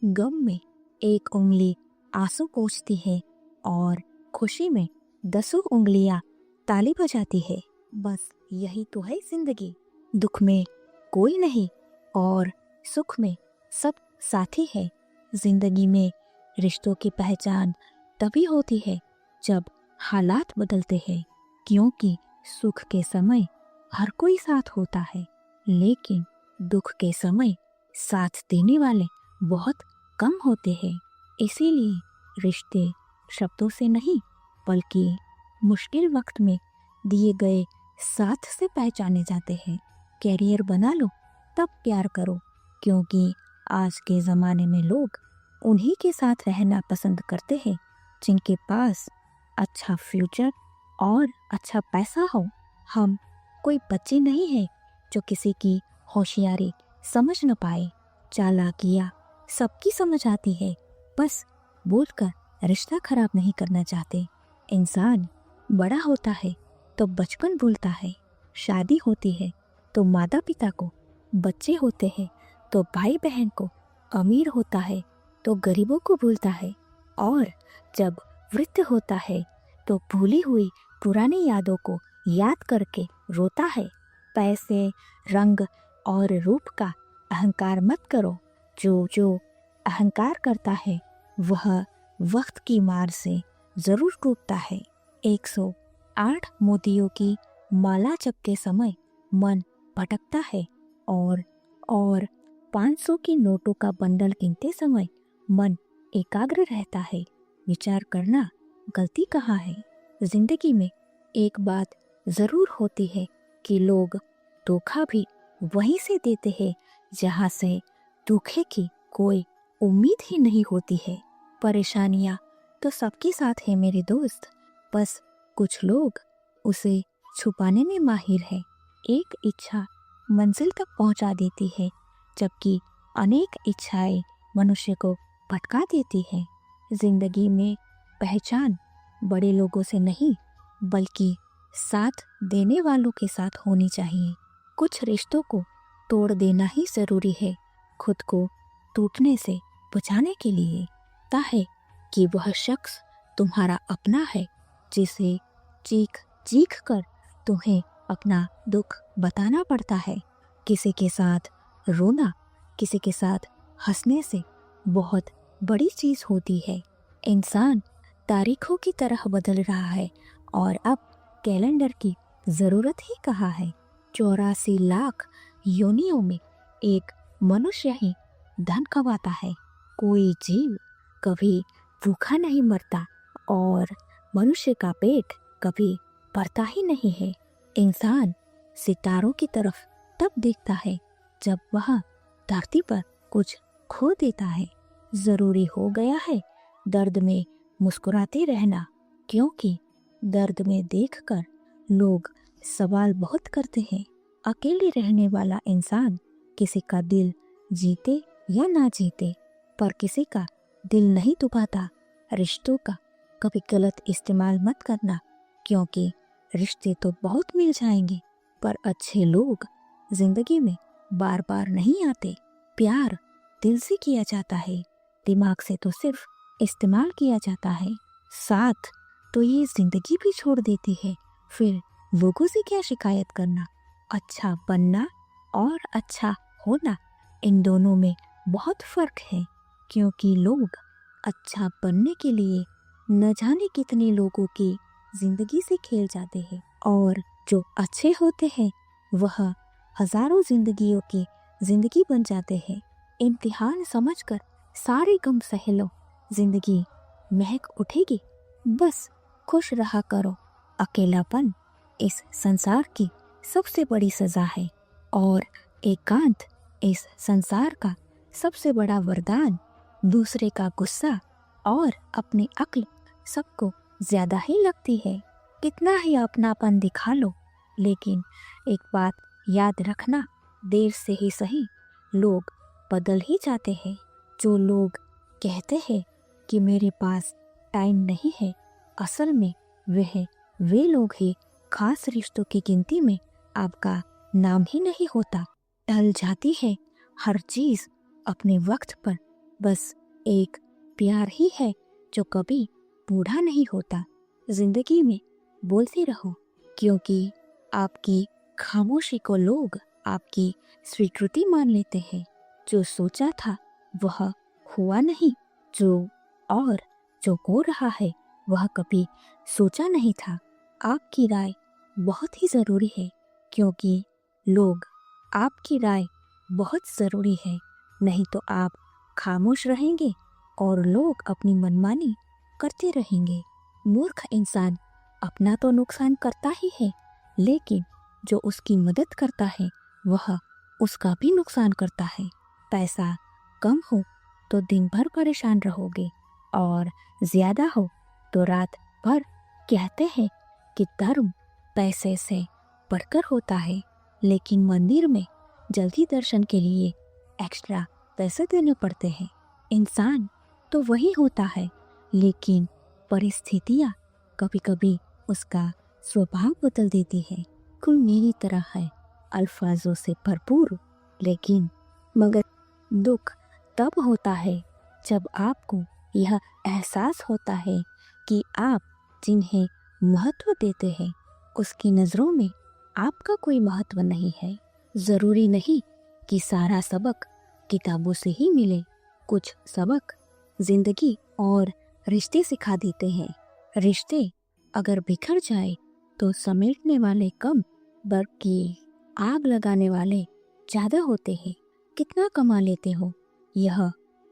गम में एक उंगली आंसू पोंछती है और खुशी में 10 उंगलियां ताली बजाती है। बस यही तो है जिंदगी। दुख में कोई नहीं और सुख में सब साथी है। जिंदगी में रिश्तों की पहचान तभी होती है जब हालात बदलते हैं, क्योंकि सुख के समय हर कोई साथ होता है, लेकिन दुख के समय साथ देने वाले बहुत कम होते हैं। इसीलिए रिश्ते शब्दों से नहीं बल्कि मुश्किल वक्त में दिए गए साथ से पहचाने जाते हैं। कैरियर बना लो तब प्यार करो, क्योंकि आज के ज़माने में लोग उन्हीं के साथ रहना पसंद करते हैं जिनके पास अच्छा फ्यूचर और अच्छा पैसा हो। हम कोई बच्चे नहीं हैं जो किसी की होशियारी समझ न पाए। चालाकियाँ सबकी समझ आती है, बस बोलकर रिश्ता खराब नहीं करना चाहते। इंसान बड़ा होता है तो बचपन भूलता है, शादी होती है तो माता पिता को, बच्चे होते हैं तो भाई बहन को, अमीर होता है तो गरीबों को भूलता है, और जब वृद्ध होता है तो भूली हुई पुरानी यादों को याद करके रोता है। पैसे, रंग और रूप का अहंकार मत करो। जो अहंकार करता है वह वक्त की मार से जरूर टूटता है। 108 मोतियों की माला जपते समय मन भटकता है और 500 की नोटों का बंडल गिनते समय मन एकाग्र रहता है। विचार करना गलती कहाँ है। जिंदगी में एक बात जरूर होती है कि लोग धोखा भी वहीं से देते हैं जहाँ से धोखे की कोई उम्मीद ही नहीं होती है। परेशानियाँ तो सबके साथ है मेरे दोस्त, बस कुछ लोग उसे छुपाने में माहिर है। एक इच्छा मंजिल तक पहुंचा देती है, जबकि अनेक इच्छाएं मनुष्य को भटका देती है। जिंदगी में पहचान बड़े लोगों से नहीं बल्कि साथ देने वालों के साथ होनी चाहिए। कुछ रिश्तों को तोड़ देना ही जरूरी है, खुद को टूटने से बचाने के लिए। ताकि कि वह शख्स तुम्हारा अपना है जिसे चीख चीख कर तुम्हें अपना दुख बताना पड़ता है। किसी के साथ रोना, किसी के साथ हंसने से बहुत बड़ी चीज होती है। इंसान तारीखों की तरह बदल रहा है और अब कैलेंडर की जरूरत ही कहाँ है। 84 लाख योनियों में एक मनुष्य ही धन कमाता है। कोई जीव कभी भूखा नहीं मरता और मनुष्य का पेट कभी भरता ही नहीं है। इंसान सितारों की तरफ तब देखता है जब वह धरती पर कुछ खो देता है। जरूरी हो गया है दर्द में मुस्कुराते रहना, क्योंकि दर्द में देखकर लोग सवाल बहुत करते हैं। अकेले रहने वाला इंसान किसी का दिल जीते या ना जीते, पर किसी का दिल नहीं दुखाता। रिश्तों का कभी गलत इस्तेमाल मत करना, क्योंकि रिश्ते तो बहुत मिल जाएंगे पर अच्छे लोग जिंदगी में बार बार नहीं आते। प्यार दिल से किया जाता है, दिमाग से तो सिर्फ इस्तेमाल किया जाता है। साथ तो ये जिंदगी भी छोड़ देती है, फिर लोगों से क्या शिकायत करना। अच्छा बनना और अच्छा होना, इन दोनों में बहुत फर्क है, क्योंकि लोग अच्छा बनने के लिए न जाने कितने लोगों की जिंदगी से खेल जाते हैं, और जो अच्छे होते हैं वह हजारों जिंदगियों की जिंदगी बन जाते हैं। इम्तिहान समझकर सारे गम सह लो, जिंदगी महक उठेगी। बस खुश रहा करो। अकेलापन इस संसार की सबसे बड़ी सजा है और एकांत इस संसार का सबसे बड़ा वरदान। दूसरे का गुस्सा और अपनी अक्ल सबको ज्यादा ही लगती है। कितना ही अपनापन दिखा लो, लेकिन एक बात याद रखना, देर से ही सही लोग बदल ही जाते हैं। जो लोग कहते हैं कि मेरे पास टाइम नहीं है, असल में वे लोग ही खास रिश्तों की गिनती में आपका नाम ही नहीं होता। टल जाती है हर चीज अपने वक्त पर, बस एक प्यार ही है जो कभी बूढ़ा नहीं होता। जिंदगी में बोलते रहो, क्योंकि आपकी खामोशी को लोग आपकी स्वीकृति मान लेते हैं। जो सोचा था वह हुआ नहीं, और जो हो रहा है वह कभी सोचा नहीं था। आपकी राय बहुत ही ज़रूरी है, क्योंकि लोग आपकी राय बहुत ज़रूरी है। नहीं तो आप खामोश रहेंगे और लोग अपनी मनमानी करते रहेंगे। मूर्ख इंसान अपना तो नुकसान करता ही है, लेकिन जो उसकी मदद करता है वह उसका भी नुकसान करता है। पैसा कम हो तो दिन भर परेशान रहोगे, और ज़्यादा हो तो रात भर। कहते हैं कि धर्म पैसे से बढ़कर होता है, लेकिन मंदिर में जल्दी दर्शन के लिए एक्स्ट्रा पैसे देने पड़ते हैं। इंसान तो वही होता है, लेकिन परिस्थितियाँ कभी कभी उसका स्वभाव बदल देती है। कुल मेरी तरह है, अल्फाजों से भरपूर, लेकिन मगर दुख तब होता है जब आपको यह एहसास होता है कि आप जिन्हें महत्व देते हैं उसकी नज़रों में आपका कोई महत्व नहीं है। ज़रूरी नहीं कि सारा सबक किताबों से ही मिले, कुछ सबक जिंदगी और रिश्ते सिखा देते हैं। रिश्ते अगर बिखर जाए तो समेटने वाले कम, बल्कि आग लगाने वाले ज़्यादा होते हैं। कितना कमा लेते हो यह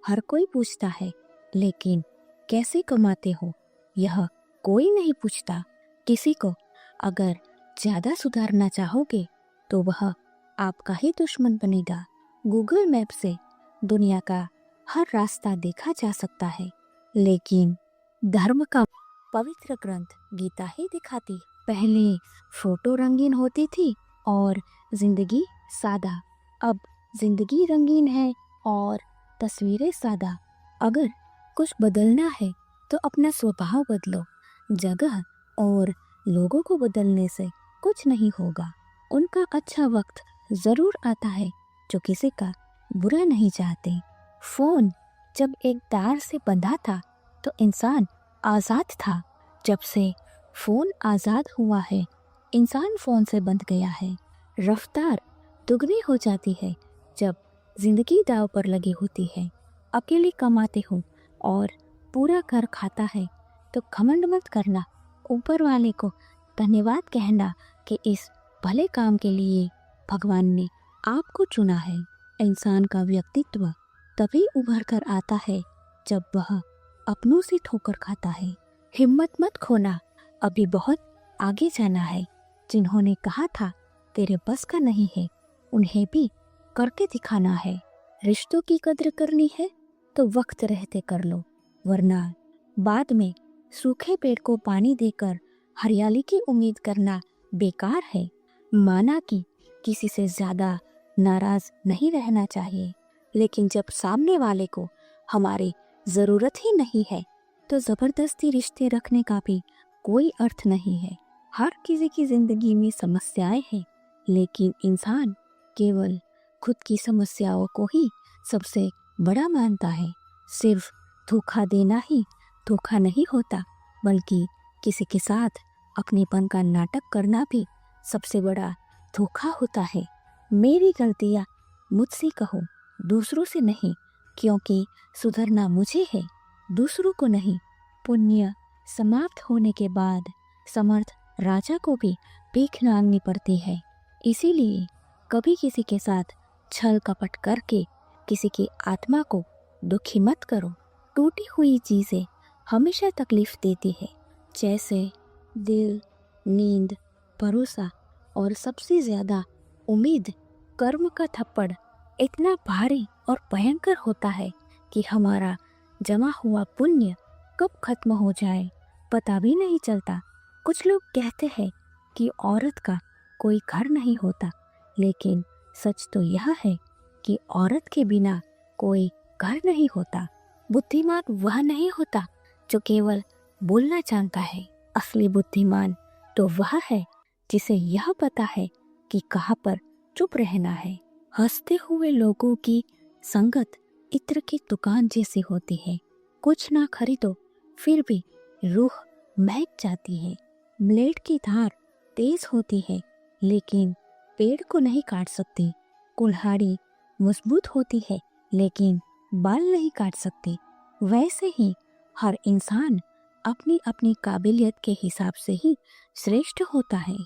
हर कोई पूछता है, लेकिन कैसे कमाते हो यह कोई नहीं पूछता। किसी को अगर ज़्यादा सुधारना चाहोगे तो वह आपका ही दुश्मन बनेगा। गूगल मैप से दुनिया का हर रास्ता देखा जा सकता है, लेकिन धर्म का पवित्र ग्रंथ गीता ही दिखाती। पहले फोटो रंगीन होती थी और जिंदगी सादा, अब जिंदगी रंगीन है और तस्वीरें सादा। अगर कुछ बदलना है तो अपना स्वभाव बदलो। जगह और लोगों को बदलने से कुछ नहीं होगा। उनका अच्छा वक्त ज़रूर आता है जो किसी का बुरा नहीं चाहते। फ़ोन जब एक तार से बंधा था तो इंसान आज़ाद था। जब से फ़ोन आज़ाद हुआ है, इंसान फ़ोन से बंध गया है। रफ्तार दुगनी हो जाती है जब जिंदगी दाव पर लगी होती है। अकेले कमाते हो और पूरा घर खाता है तो घमंड मत करना। ऊपर वाले को धन्यवाद कहना कि इस भले काम के लिए भगवान ने आपको चुना है। इंसान का व्यक्तित्व तभी उभर कर आता है जब वह अपनों से ठोकर खाता है। हिम्मत मत खोना, अभी बहुत आगे जाना है। जिन्होंने कहा था तेरे बस का नहीं है, उन्हें भी करके दिखाना है। रिश्तों की कद्र करनी है तो वक्त रहते कर लो, वरना बाद में सूखे पेड़ को पानी देकर हरियाली की उम्मीद करना बेकार है। माना कि किसी से ज़्यादा नाराज नहीं रहना चाहिए, लेकिन जब सामने वाले को हमारी ज़रूरत ही नहीं है तो ज़बरदस्ती रिश्ते रखने का भी कोई अर्थ नहीं है। हर किसी की ज़िंदगी में समस्याएं हैं, लेकिन इंसान केवल खुद की समस्याओं को ही सबसे बड़ा मानता है। सिर्फ धोखा देना ही धोखा नहीं होता, बल्कि किसी के साथ अपनेपन का नाटक करना भी सबसे बड़ा धोखा होता है। मेरी गलतियाँ मुझसे कहो, दूसरों से नहीं, क्योंकि सुधरना मुझे है, दूसरों को नहीं। पुण्य समाप्त होने के बाद समर्थ राजा को भी भीख मांगनी पड़ती है। इसीलिए कभी किसी के साथ छल कपट करके किसी की आत्मा को दुखी मत करो। टूटी हुई चीज़ें हमेशा तकलीफ देती है, जैसे दिल, नींद, भरोसा और सबसे ज़्यादा उम्मीद। कर्म का थप्पड़ इतना भारी और भयंकर होता है कि हमारा जमा हुआ पुण्य कब खत्म हो जाए पता भी नहीं चलता। कुछ लोग कहते हैं कि औरत का कोई घर नहीं होता, लेकिन सच तो यह है कि औरत के बिना कोई घर नहीं होता। बुद्धिमान वह नहीं होता जो केवल बोलना जानता है। असली बुद्धिमान तो वह है जिसे यह पता है कि कहाँ पर चुप रहना है। हंसते हुए लोगों की संगत इत्र की दुकान जैसी होती है। कुछ ना खरीदो फिर भी रूह महक जाती है। ब्लेड की धार तेज होती है लेकिन पेड़ को नहीं काट सकती। कुल्हाड़ी मजबूत होती है लेकिन बाल नहीं काट सकती। वैसे ही हर इंसान अपनी अपनी काबिलियत के हिसाब से ही श्रेष्ठ होता है।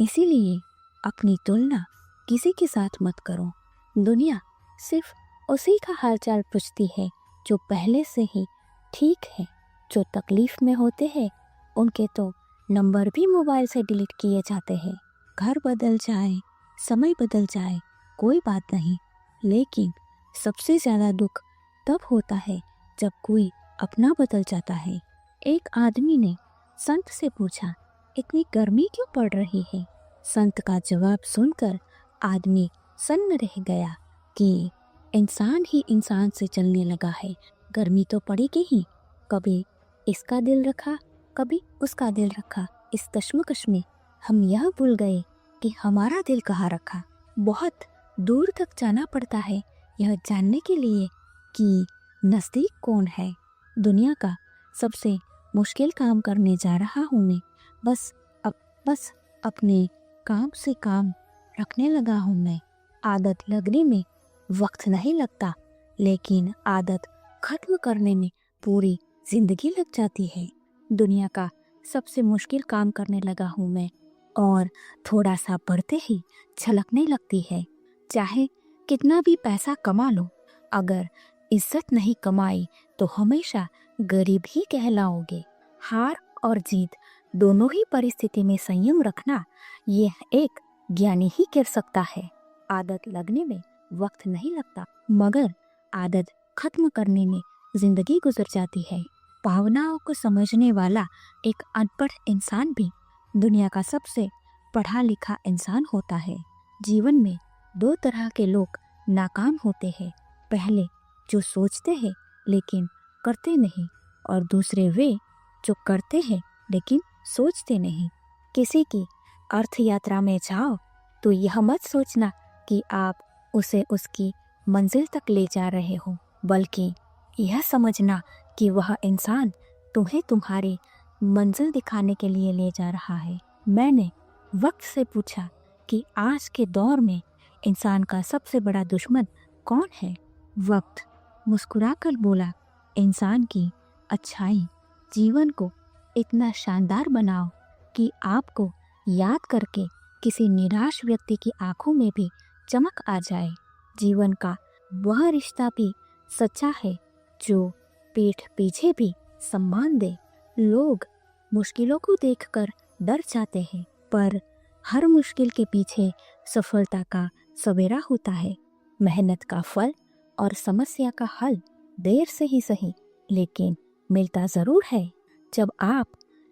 इसीलिए अपनी तुलना किसी के साथ मत करो। दुनिया सिर्फ उसी का हालचाल पूछती है जो पहले से ही ठीक है। जो तकलीफ में होते हैं उनके तो नंबर भी मोबाइल से डिलीट किए जाते हैं। घर बदल जाए, समय बदल जाए, कोई बात नहीं, लेकिन सबसे ज़्यादा दुख तब होता है जब कोई अपना बदल जाता है। एक आदमी ने संत से पूछा, इतनी गर्मी क्यों पड़ रही है? संत का जवाब सुनकर आदमी सन्न रह गया कि इंसान ही इंसान से चलने लगा है, गर्मी तो पड़ेगी ही। कभी इसका दिल रखा, कभी उसका दिल रखा। इस कश्मकश में हम यह भूल गए कि हमारा दिल कहाँ रखा। बहुत दूर तक जाना पड़ता है यह जानने के लिए कि नज़दीक कौन है। दुनिया का सबसे मुश्किल काम करने जा रहा हूँ मैं। बस अपने काम से काम रखने लगा हूँ मैं। आदत लगने में वक्त नहीं लगता, लेकिन आदत खत्म करने में पूरी जिंदगी लग जाती है। दुनिया का सबसे मुश्किल काम करने लगा हूँ मैं और थोड़ा सा बढ़ते ही छलकने लगती है। चाहे कितना भी पैसा कमा लो, अगर इज्जत नहीं कमाई तो हमेशा गरीब ही कहलाओगे। हार और जीत दोनों ही परिस्थिति में संयम रखना यह एक ज्ञानी ही कर सकता है। आदत लगने में वक्त नहीं लगता, मगर आदत खत्म करने में जिंदगी गुजर जाती है। भावनाओं को समझने वाला एक अनपढ़ इंसान भी दुनिया का सबसे पढ़ा लिखा इंसान होता है। जीवन में दो तरह के लोग नाकाम होते हैं। पहले जो सोचते हैं लेकिन करते नहीं, और दूसरे वे जो करते हैं लेकिन सोचते नहीं। किसी की अर्थ यात्रा में जाओ तो यह मत सोचना कि आप उसे उसकी मंजिल तक ले जा रहे हो, बल्कि यह समझना कि वह इंसान तुम्हें तुम्हारी मंजिल दिखाने के लिए ले जा रहा है। मैंने वक्त से पूछा कि आज के दौर में इंसान का सबसे बड़ा दुश्मन कौन है? वक्त मुस्कुराकर बोला, इंसान की अच्छाई जीवन को इतना शानदार बनाओ कि आपको याद करके किसी निराश व्यक्ति की आंखों में भी चमक आ जाए। जीवन का वह रिश्ता भी सच्चा है जो पीठ पीछे भी सम्मान दे। लोग मुश्किलों को देखकर डर जाते हैं, पर हर मुश्किल के पीछे सफलता का सवेरा होता है। मेहनत का फल और समस्या का हल देर से ही सही, लेकिन मिलता ज़रूर है। जब आप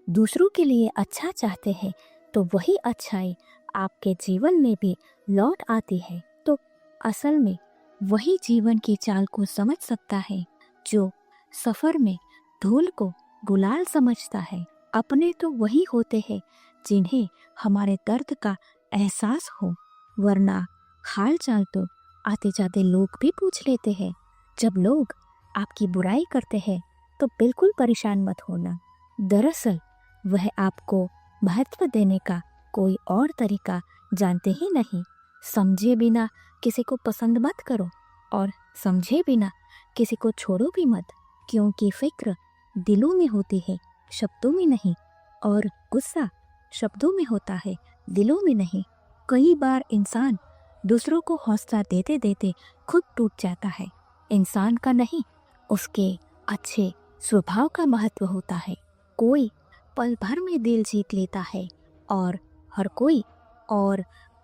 दूसरों के लिए अच्छा चाहते हैं तो वही अच्छाई आपके जीवन में भी लौट आती है। तो असल में वही जीवन की चाल को समझ सकता है जो सफ़र में धूल को गुलाल समझता है। अपने तो वही होते हैं जिन्हें हमारे दर्द का एहसास हो, वरना हाल चाल तो आते जाते लोग भी पूछ लेते हैं। जब लोग आपकी बुराई करते हैं तो बिल्कुल परेशान मत होना। दरअसल वह आपको महत्व देने का कोई और तरीका जानते ही नहीं। समझे बिना किसी को पसंद मत करो और समझे बिना किसी को छोड़ो भी मत, क्योंकि फिक्र दिलों में होती है, शब्दों में नहीं, और गुस्सा शब्दों में होता है, दिलों में नहीं। कई बार इंसान दूसरों को हौसला देते देते खुद टूट जाता है। इंसान का नहीं, उसके अच्छे स्वभाव का महत्व होता है। कोई पल भर में दिल जीत लेता है और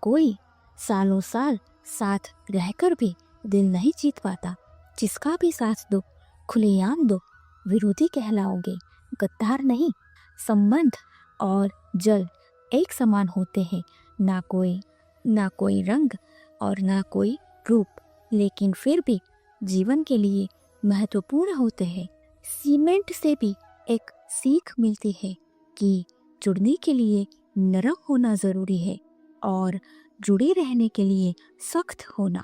कोई सालों साल साथ रहकर भी दिल नहीं जीत पाता। जिसका भी साथ दो, खुलेआम दो, विरोधी कहलाओगे, गद्दार नहीं। संबंध और जल एक समान होते हैं, ना कोई रंग और ना कोई रूप, लेकिन फिर भी जीवन के लिए महत्वपूर्ण होते हैं। सीमेंट से भी एक सीख मिलती है कि जुड़ने के लिए नरम होना जरूरी है और जुड़े रहने के लिए सख्त होना।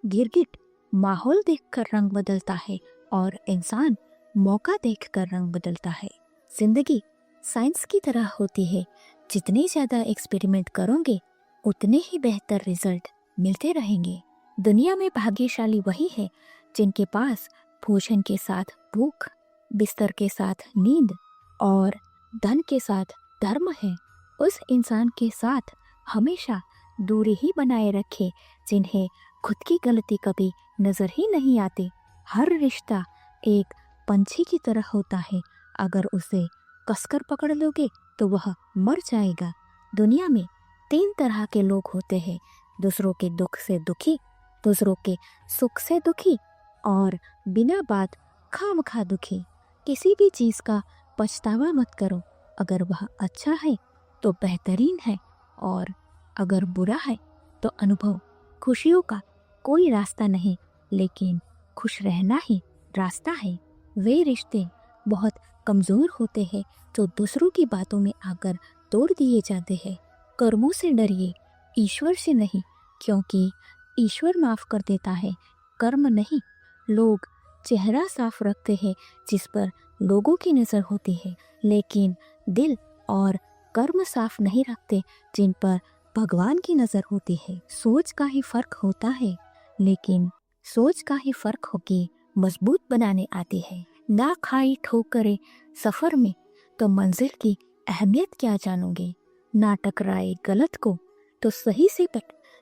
गिरगिट माहौल देखकर रंग बदलता है और इंसान मौका देखकर रंग बदलता है। जिंदगी साइंस की तरह होती है, जितने ज़्यादा एक्सपेरिमेंट करोगे उतने ही बेहतर रिजल्ट मिलते रहेंगे। दुनिया में भाग्यशाली वही है जिनके पास भोजन के साथ भूख, बिस्तर के साथ नींद और धन के साथ धर्म है। उस इंसान के साथ हमेशा दूरी ही बनाए रखे जिन्हें खुद की गलती कभी नजर ही नहीं आती। हर रिश्ता एक पंछी की तरह होता है, अगर उसे कसकर पकड़ लोगे तो वह मर जाएगा। दुनिया में 3 तरह के लोग होते हैं, दूसरों के दुख से दुखी, दूसरों के सुख से दुखी और बिना बात खामखा दुखी। किसी भी चीज़ का पछतावा मत करो, अगर वह अच्छा है तो बेहतरीन है और अगर बुरा है तो अनुभव। खुशियों का कोई रास्ता नहीं, लेकिन खुश रहना ही रास्ता है। वे रिश्ते बहुत कमज़ोर होते हैं जो दूसरों की बातों में आकर तोड़ दिए जाते हैं। कर्मों से डरिए, ईश्वर से नहीं, क्योंकि ईश्वर माफ़ कर देता है, कर्म नहीं। लोग चेहरा साफ रखते हैं जिस पर लोगों की नज़र होती है, लेकिन दिल और कर्म साफ नहीं रखते जिन पर भगवान की नज़र होती है। सोच का ही फर्क होता है, लेकिन सोच का ही फर्क होके मजबूत बनाने आती है। ना खाई ठोकरे सफ़र में तो मंजिल की अहमियत क्या जानोगे। ना टकराए गलत को तो सही से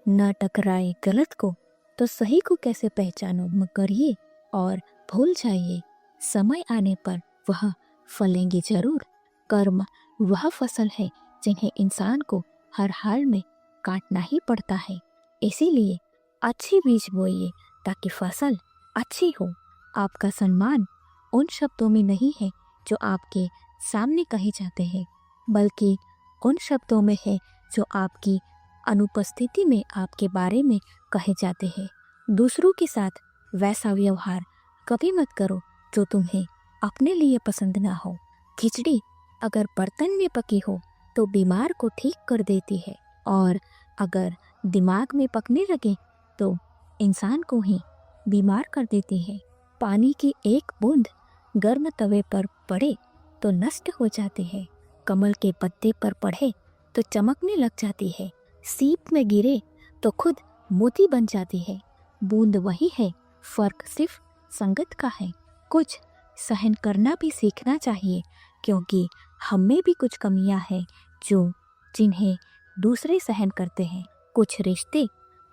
ना टकराए गलत को तो सही को कैसे पहचानो करिए और भूल जाइए। समय आने पर वह फलेंगे जरूर। कर्म वह फसल है जिन्हें इंसान को हर हाल में काटना ही पड़ता है। इसीलिए अच्छी बीज बोइए ताकि फसल अच्छी हो। आपका सम्मान उन शब्दों में नहीं है जो आपके सामने कहे जाते हैं, बल्कि उन शब्दों में है जो आपकी अनुपस्थिति में आपके बारे में कहे जाते हैं। दूसरों के साथ वैसा व्यवहार कभी मत करो जो तुम्हें अपने लिए पसंद ना हो। खिचड़ी अगर बर्तन में पकी हो तो बीमार को ठीक कर देती है, और अगर दिमाग में पकने लगे तो इंसान को ही बीमार कर देती है। पानी की एक बूंद गर्म तवे पर पड़े तो नष्ट हो जाती है, कमल के पत्ते पर पड़े तो चमकने लग जाती है, सीप में गिरे तो खुद मोती बन जाती है। बूंद वही है, फर्क सिर्फ संगत का है। कुछ सहन करना भी सीखना चाहिए, क्योंकि हम में भी कुछ कमियां हैं जिन्हें दूसरे सहन करते हैं। कुछ रिश्ते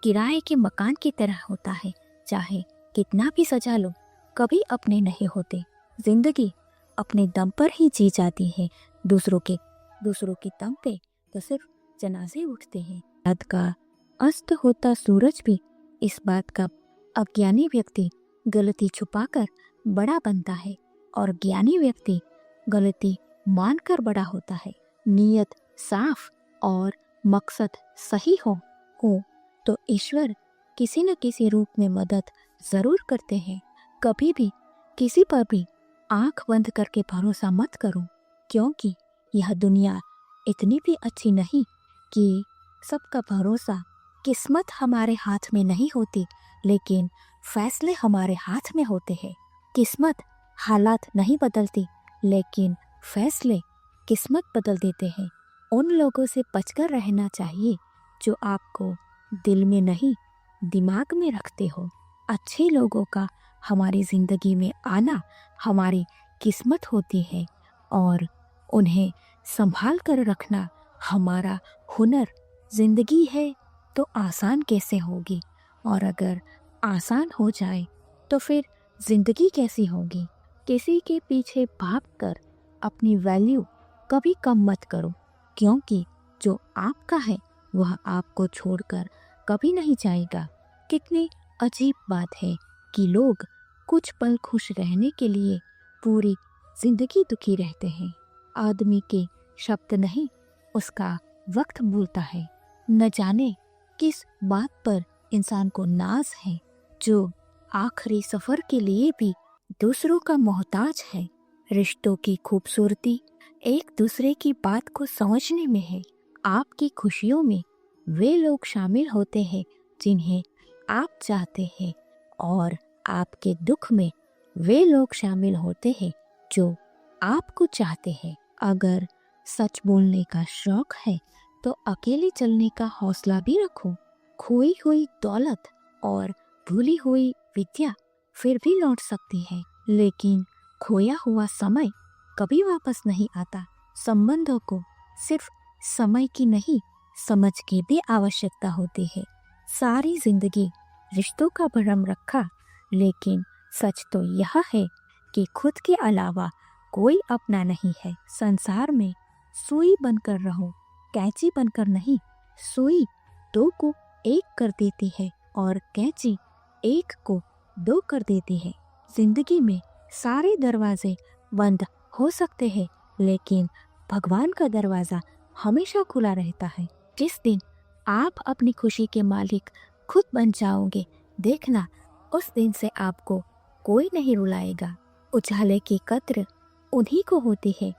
किराए के मकान की तरह होता है, चाहे कितना भी सजा लो कभी अपने नहीं होते। जिंदगी अपने दम पर ही जी जाती है, दूसरों के दम पे तो सिर्फ जनाजे उठते हैं। रात का अस्त होता सूरज भी इस बात का अज्ञानी व्यक्ति गलती छुपाकर बड़ा बनता है, और ज्ञानी व्यक्ति गलती मानकर बड़ा होता है। नीयत साफ और मकसद सही हो तो ईश्वर किसी न किसी रूप में मदद जरूर करते हैं। कभी भी किसी पर भी आंख बंद करके भरोसा मत करो, क्योंकि यह दुनिया इतनी भी अच्छी नहीं कि सबका भरोसा। किस्मत हमारे हाथ में नहीं होती, लेकिन फैसले हमारे हाथ में होते हैं। किस्मत हालात नहीं बदलती, लेकिन फैसले किस्मत बदल देते हैं। उन लोगों से बचकर रहना चाहिए जो आपको दिल में नहीं दिमाग में रखते हो। अच्छे लोगों का हमारी ज़िंदगी में आना हमारी किस्मत होती है, और उन्हें संभाल कर रखना हमारा हुनर। ज़िंदगी है तो आसान कैसे होगी, और अगर आसान हो जाए तो फिर ज़िंदगी कैसी होगी। किसी के पीछे भाग कर अपनी वैल्यू कभी कम मत करो, क्योंकि जो आपका है वह आपको छोड़कर कभी नहीं जाएगा। कितनी अजीब बात है कि लोग कुछ पल खुश रहने के लिए पूरी जिंदगी दुखी रहते हैं। आदमी के शब्द नहीं, उसका वक्त बोलता है। न जाने किस बात पर इंसान को नाज है, जो आखिरी सफर के लिए भी दूसरों का मोहताज है। रिश्तों की खूबसूरती एक दूसरे की बात को समझने में है। आपकी खुशियों में वे लोग शामिल होते हैं जिन्हें आप चाहते हैं, और आपके दुख में वे लोग शामिल होते हैं जो आपको चाहते हैं। अगर सच बोलने का शौक है तो अकेले चलने का हौसला भी रखो। खोई हुई दौलत और भूली हुई विद्या फिर भी लौट सकती है, लेकिन खोया हुआ समय कभी वापस नहीं आता। संबंधों को सिर्फ समय की नहीं, समझ की भी आवश्यकता होती है। सारी जिंदगी रिश्तों का भरम रखा, लेकिन सच तो यह है कि खुद के अलावा कोई अपना नहीं है। संसार में सुई बनकर रहो, कैंची बनकर नहीं। सुई दो को एक कर देती है और कैंची एक को दो कर देती है। जिंदगी में सारे दरवाजे बंद हो सकते हैं, लेकिन भगवान का दरवाजा हमेशा खुला रहता है। जिस दिन आप अपनी खुशी के मालिक खुद बन जाओगे, देखना उस दिन से आपको कोई नहीं रुलाएगा। उजाले की कद्र उन्हीं को होती है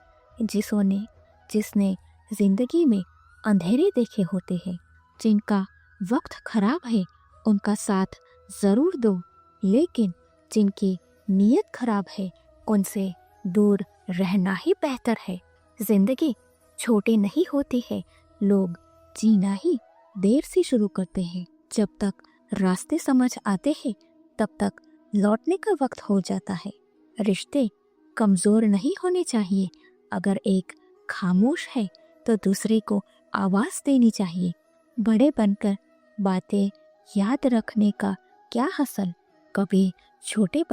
जिसने जिंदगी में अंधेरे देखे होते हैं। जिनका वक्त खराब है उनका साथ जरूर दो, लेकिन जिनकी नीयत खराब है उनसे दूर रहना ही बेहतर है। जिंदगी छोटी नहीं होती है, लोग जीना ही देर से शुरू करते हैं। जब तक रास्ते समझ आते हैं तब तक लौटने का वक्त हो जाता है। रिश्ते कमजोर नहीं होने चाहिए। अगर एक खामोश है तो दूसरे को आवाज देनी चाहिए। बड़े बनकर बातें याद रखने का क्या हासिल, कभी छोटे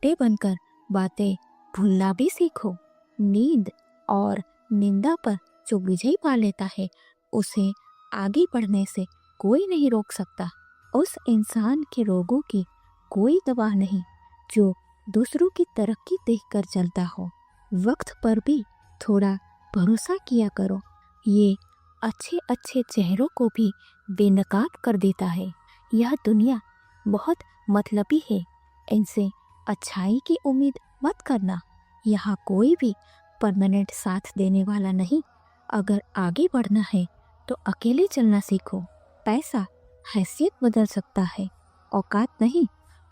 बनकर बातें भूलना भी सीखो। नींद और निंदा पर जो विजय पा लेता है उसे आगे बढ़ने से कोई नहीं रोक सकता। उस इंसान के रोगों की कोई दवा नहीं जो दूसरों की तरक्की देखकर चलता हो। वक्त पर भी थोड़ा भरोसा किया करो, ये अच्छे अच्छे चेहरों को भी बेनकाब कर देता है। यह दुनिया बहुत मतलबी है, इनसे अच्छाई की उम्मीद मत करना। यहाँ कोई भी परमानेंट साथ देने वाला नहीं। अगर आगे बढ़ना है तो अकेले चलना सीखो। पैसा हैसियत बदल सकता है, औकात नहीं।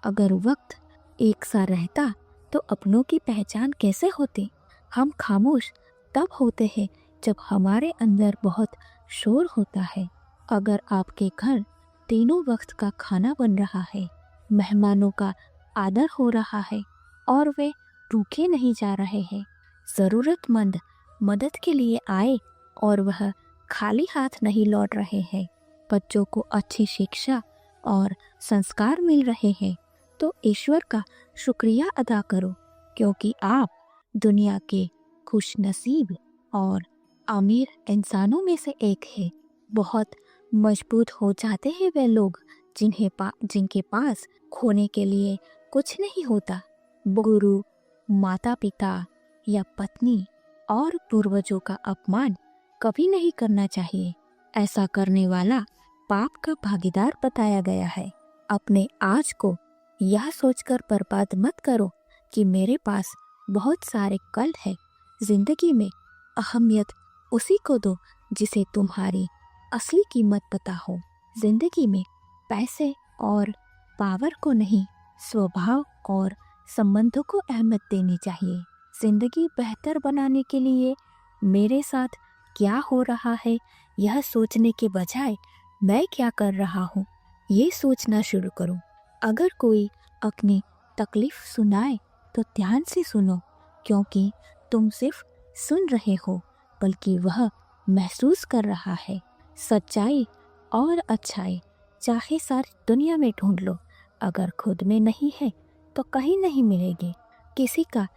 अगर वक्त एक सा रहता तो अपनों की पहचान कैसे होती। हम खामोश तब होते हैं जब हमारे अंदर बहुत शोर होता है। अगर आपके घर तीनों वक्त का खाना बन रहा है, मेहमानों का आदर हो रहा है और वे भूखे नहीं जा रहे हैं, ज़रूरतमंद मदद के लिए आए और वह खाली हाथ नहीं लौट रहे हैं, बच्चों को अच्छी शिक्षा और संस्कार मिल रहे हैं, तो ईश्वर का शुक्रिया अदा करो, क्योंकि आप दुनिया के खुशनसीब और अमीर इंसानों में से एक है। बहुत मजबूत हो जाते हैं वे लोग जिनके पास खोने के लिए कुछ नहीं होता। गुरु, माता पिता या पत्नी और पूर्वजों का अपमान कभी नहीं करना चाहिए। ऐसा करने वाला पाप का भागीदार बताया गया है। अपने आज को यह सोचकर बर्बाद मत करो कि मेरे पास बहुत सारे कल है। जिंदगी में अहमियत उसी को दो जिसे तुम्हारी असली कीमत पता हो। जिंदगी में पैसे और पावर को नहीं, स्वभाव और संबंधों को अहमियत देनी चाहिए। जिंदगी बेहतर बनाने के लिए मेरे साथ क्या हो रहा है यह सोचने के बजाय मैं क्या कर रहा हूँ ये सोचना शुरू करो। अगर कोई अपनी तकलीफ सुनाए तो ध्यान से सुनो, क्योंकि तुम सिर्फ सुन रहे हो बल्कि वह महसूस कर रहा है। सच्चाई और अच्छाई चाहे सारी दुनिया में ढूंढ लो, अगर खुद में नहीं है तो कहीं नहीं मिलेगी। किसी का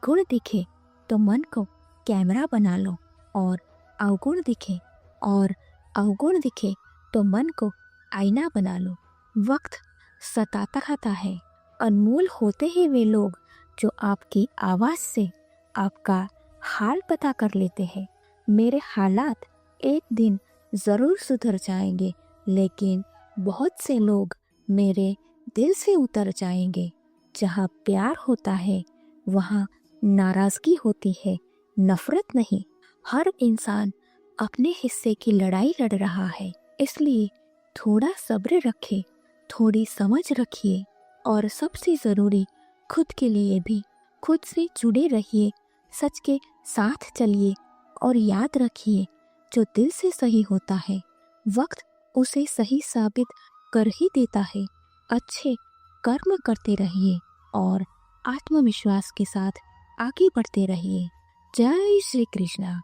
गुण दिखे तो मन को कैमरा बना लो और अवगुण दिखे तो मन को आईना बना लो। वक्त सताता रहता है। अनमोल होते हैं वे लोग जो आपकी आवाज़ से आपका हाल पता कर लेते हैं। मेरे हालात एक दिन ज़रूर सुधर जाएंगे, लेकिन बहुत से लोग मेरे दिल से उतर जाएंगे। जहाँ प्यार होता है वहाँ नाराज़गी होती है, नफरत नहीं। हर इंसान अपने हिस्से की लड़ाई लड़ रहा है, इसलिए थोड़ा सब्र रखे थोड़ी समझ रखिए और सबसे ज़रूरी खुद के लिए भी खुद से जुड़े रहिए, सच के साथ चलिए और याद रखिए जो दिल से सही होता है वक्त उसे सही साबित कर ही देता है। अच्छे कर्म करते रहिए और आत्मविश्वास के साथ आगे बढ़ते रहिए। जय श्री कृष्णा।